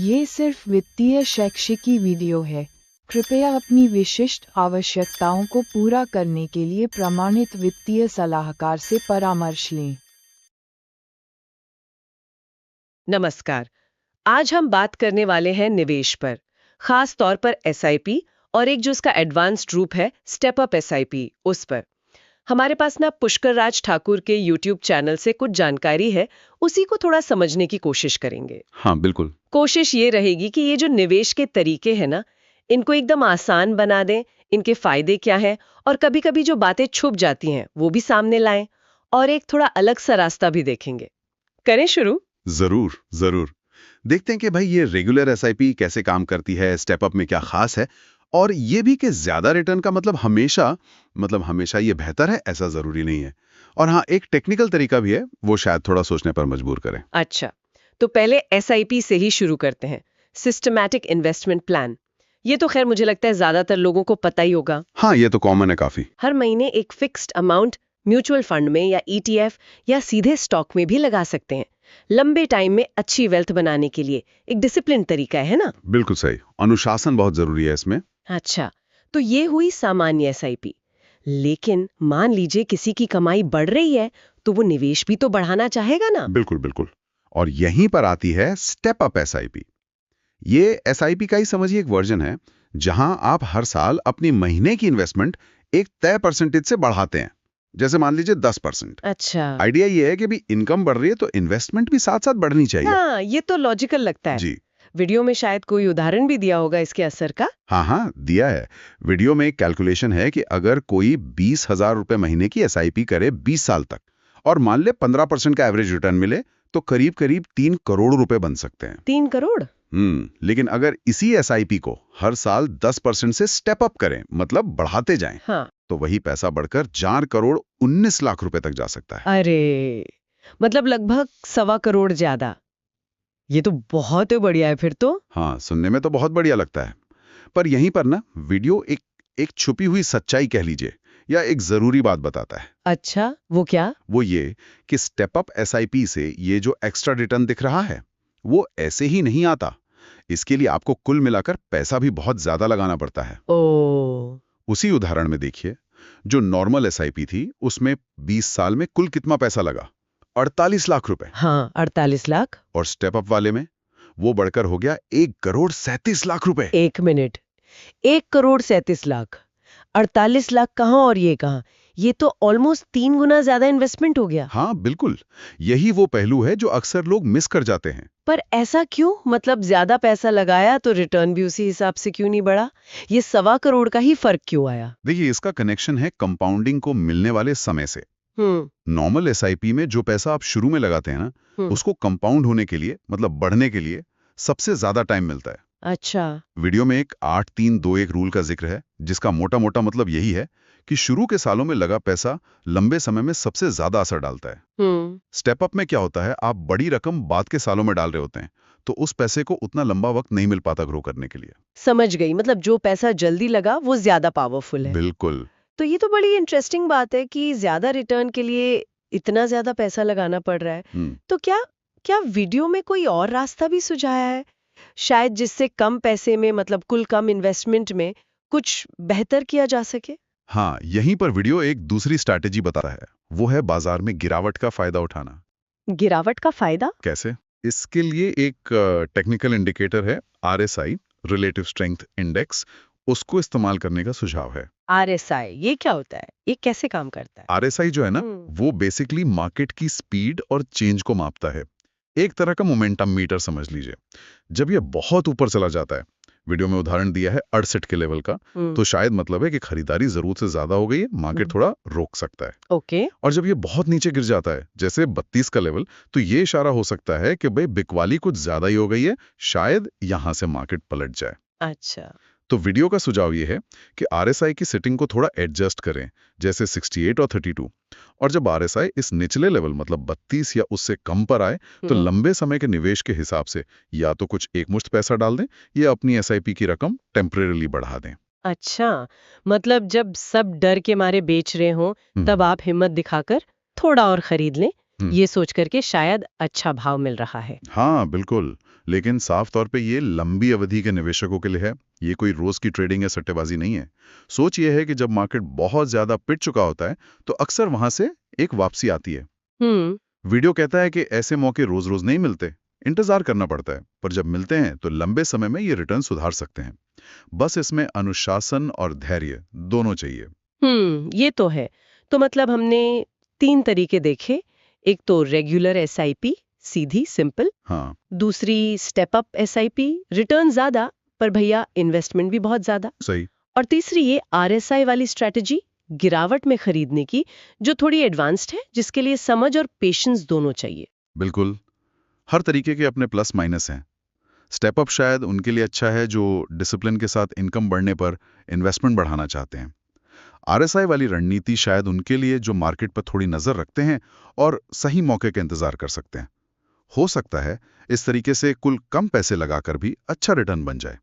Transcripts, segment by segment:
ये सिर्फ वित्तीय शैक्षिकी वीडियो है। कृपया अपनी विशिष्ट आवश्यकताओं को पूरा करने के लिए प्रमाणित वित्तीय सलाहकार से परामर्श लें। नमस्कार। आज हम बात करने वाले हैं निवेश पर, खास तौर पर एसआईपी और एक जो उसका एडवांस्ड रूप है स्टेप अप एसआईपी, उस पर। हमारे पास ना पुष्कर राज ठाकुर के यूट्यूब चैनल से कुछ जानकारी है, उसी को थोड़ा समझने की कोशिश करेंगे। हाँ, बिल्कुल। कोशिश ये रहेगी कि ये जो निवेश के तरीके हैं ना, इनको एकदम आसान बना दें, इनके फायदे क्या हैं और कभी-कभी जो बातें छुप जाती हैं वो भी सामने लाएं और एक थोड़ा अलग सा रास्ता भी देखेंगे। करें शुरू? जरूर जरूर। देखते हैं कि भाई ये रेगुलर एसआईपी कैसे काम करती है, स्टेप अप में क्या खास है, और ये भी कि ज्यादा रिटर्न का हमेशा ये बेहतर है, ऐसा जरूरी नहीं है। और हाँ, एक टेक्निकल तरीका भी है, वो शायद थोड़ा सोचने पर मजबूर करे। अच्छा, तो पहले एसआईपी से ही शुरू करते हैं। Systematic investment plan. ये तो खैर मुझे लगता है ज्यादातर लोगों को पता ही होगा। हाँ, ये तो कॉमन है काफी। हर महीने एक फिक्स्ड अमाउंट म्यूचुअल फंड में या ईटीएफ या सीधे स्टॉक में भी लगा सकते हैं। लंबे टाइम में अच्छी वेल्थ बनाने के लिए एक डिसिप्लिन तरीका है ना? बिल्कुल सही। अनुशासन बहुत जरूरी है इसमें। अच्छा, तो ये हुई सामान्य एसआईपी। लेकिन मान लीजिए किसी की कमाई बढ़ रही है, तो वो निवेश भी तो बढ़ाना चाहेगा ना? बिल्कुल बिल्कुल। और यहीं पर आती है स्टेप अप एसआईपी। ये एसआईपी का ही समझिए एक वर्जन है, जहां आप हर साल अपनी महीने की इन्वेस्टमेंट एक तय परसेंटेज से बढ़ाते हैं। जैसे मान लीजिए 10%। अच्छा। आइडिया ये है कि भी इनकम बढ़ रही है तो इन्वेस्टमेंट भी साथ साथ बढ़नी चाहिए। हाँ, ये तो लॉजिकल लगता है। जी वीडियो में शायद कोई उदाहरण भी दिया होगा इसके असर का। हाँ, दिया है। वीडियो में एक कैलकुलेशन है कि अगर कोई 20,000 रुपए महीने की एसआईपी करे 20 साल तक और मान ले 15% का एवरेज रिटर्न मिले, तो करीब करीब 3 करोड़ रुपए बन सकते हैं। 3 करोड़? लेकिन अगर इसी एसआईपी को हर साल 10% से स्टेप अप करें, मतलब बढ़ाते जाएं, हाँ। तो वही पैसा बढ़कर 4 करोड़ 19 लाख रुपए तक जा सकता है। अरे, मतलब लगभग 1.25 करोड़ ज्यादा। ये तो बहुत बढ़िया है फिर तो। हाँ, सुनने में तो बहुत बढ़िया लगता है। पर यहीं पर ना वीडियो एक छुपी हुई सच्चाई कह लीजिए, या एक जरूरी बात बताता है। अच्छा, वो क्या? वो ये कि स्टेप अप एसआईपी से ये जो एक्स्ट्रा रिटर्न दिख रहा है, वो ऐसे ही नहीं आता। इसके लिए आपको कुल मिलाकर पैसा भी बहुत ज्यादा लगाना पड़ता है। ओ। उसी उदाहरण में देखिए, जो नॉर्मल एसआईपी थी उसमें 20 साल में कुल कितना पैसा लगा? 48 लाख रुपए। हाँ, 48 लाख। और स्टेप अप वाले में वो बढ़कर हो गया 1 करोड़ 37 लाख रुपए। 1 मिनट, 1 करोड़ 37 लाख, 48 लाख कहाँ और ये कहाँ? ये तो ऑलमोस्ट 3 गुना ज्यादा इन्वेस्टमेंट हो गया। हाँ, बिल्कुल। यही वो पहलू है जो अक्सर लोग मिस कर जाते हैं। पर ऐसा क्यों? मतलब ज्यादा पैसा लगाया तो रिटर्न भी उसी हिसाब से क्यों नहीं बढ़ा? ये 1.25 करोड़ का ही फर्क क्यों आया? देखिए, इसका कनेक्शन है कंपाउंडिंग को मिलने वाले समय से। नॉर्मल एसआईपी में जो पैसा आप शुरू में लगाते हैं ना, उसको कंपाउंड होने के लिए, मतलब बढ़ने के लिए सबसे ज्यादा टाइम मिलता है। अच्छा। वीडियो में एक 8-3-2-1 रूल का जिक्र है, जिसका मोटा मोटा मतलब यही है कि शुरू के सालों में लगा पैसा लंबे समय में सबसे ज्यादा असर डालता है। स्टेप अप में क्या होता है, आप बड़ी रकम बाद के सालों में डाल रहे होते हैं, तो उस पैसे को उतना लंबा वक्त नहीं मिल पाता ग्रो करने के लिए। समझ गई, मतलब जो पैसा जल्दी लगा वो ज्यादा पावरफुल है। बिल्कुल। तो ये तो बड़ी इंटरेस्टिंग बात है कि ज्यादा रिटर्न के लिए इतना ज्यादा पैसा लगाना पड़ रहा है। तो क्या क्या वीडियो में कोई और रास्ता भी सुझाया है, शायद जिससे कम पैसे में, मतलब कुल कम इन्वेस्टमेंट में कुछ बेहतर किया जा सके? हाँ, यहीं पर वीडियो एक दूसरी स्ट्रैटेजी बताता है, वो है बाजार में गिरावट का फायदा उठाना। गिरावट का फायदा कैसे? इसके लिए एक टेक्निकल इंडिकेटर है, आरएसआई, रिलेटिव स्ट्रेंथ इंडेक्स। उसको इस्तेमाल करने का सुझाव है। आरएसआई, ये क्या होता है? ये कैसे काम करता है? आरएसआई जो है ना, वो बेसिकली मार्केट की स्पीड और चेंज को मापता है। एक तरह का मोमेंटम मीटर समझ लीजिए। जब ये बहुत ऊपर चला जाता है, वीडियो में उदाहरण दिया है 68 के लेवल का, तो शायद मतलब है कि खरीदारी जरूरत से ज्यादा हो गई है, मार्केट थोड़ा रोक सकता है। ओके। और जब ये बहुत नीचे गिर जाता है, जैसे 32 का लेवल, तो ये इशारा हो सकता है कि भाई बिकवाली कुछ ज्यादा ही हो गई है, शायद यहां से मार्केट पलट जाए। अच्छा। तो वीडियो का सुझाव ये है कि आरएसआई की सेटिंग को थोड़ा एडजस्ट करें, जैसे 68 और 32। और जब आरएसआई इस निचले लेवल, मतलब 32 या उससे कम पर आए, तो लंबे समय के निवेश के हिसाब से या तो कुछ एकमुश्त पैसा डाल दें या अपनी एसआईपी की रकम टेम्परेरीली बढ़ा दें। अच्छा, मतलब जब सब डर के मारे बेच रहे हों, तब आप हिम्मत दिखाकर थोड़ा और खरीद लें, ये सोच करके शायद अच्छा भाव मिल रहा है। हाँ, बिल्कुल। लेकिन साफ तौर पे ये लंबी अवधि के निवेशकों के लिए है। ये कोई रोज की ट्रेडिंग या सट्टेबाजी नहीं है। सोच ये है कि जब मार्केट बहुत ज्यादा पिट चुका होता है तो अक्सर वहां से एक वापसी आती है। वीडियो कहता है कि ऐसे मौके रोज रोज नहीं मिलते, इंतजार करना पड़ता है, पर जब मिलते हैं तो लंबे समय में ये रिटर्न सुधार सकते हैं। बस इसमें अनुशासन और धैर्य दोनों चाहिए। ये तो है। तो मतलब हमने 3 तरीके देखे। एक तो रेगुलर एसआईपी, सीधी सिंपल। हाँ, दूसरी स्टेप अप एसआईपी, रिटर्न ज्यादा पर भैया इन्वेस्टमेंट भी बहुत ज्यादा। सही। और तीसरी ये आरएसआई वाली स्ट्रेटजी, गिरावट में खरीदने की, जो थोड़ी एडवांस्ड है, जिसके लिए समझ और पेशेंस दोनों चाहिए। बिल्कुल। हर तरीके के अपने प्लस माइनस हैं। स्टेप अप शायद उनके लिए अच्छा है जो डिसिप्लिन के साथ इनकम बढ़ने पर इन्वेस्टमेंट बढ़ाना चाहते हैं। आरएसआई वाली रणनीति शायद उनके लिए जो मार्केट पर थोड़ी नजर रखते हैं और सही मौके का इंतजार कर सकते हैं। हो सकता है इस तरीके से कुल कम पैसे लगाकर भी अच्छा रिटर्न बन जाए,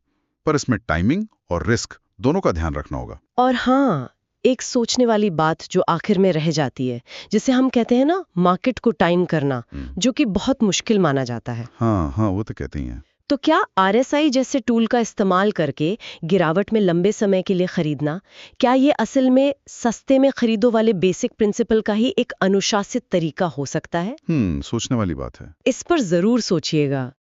पर इसमें टाइमिंग और रिस्क दोनों का ध्यान रखना होगा। और हाँ, एक सोचने वाली बात जो आखिर में रह जाती है, जिसे हम कहते हैं ना मार्केट को टाइम करना, जो कि बहुत मुश्किल माना जाता है। हाँ, वो तो कहते ही हैं। तो क्या आरएसआई जैसे टूल का इस्तेमाल करके गिरावट में लंबे समय के लिए खरीदना, क्या ये असल में सस्ते में खरीदो वाले बेसिक प्रिंसिपल का ही एक अनुशासित तरीका हो सकता है? सोचने वाली बात है। इस पर जरूर सोचिएगा।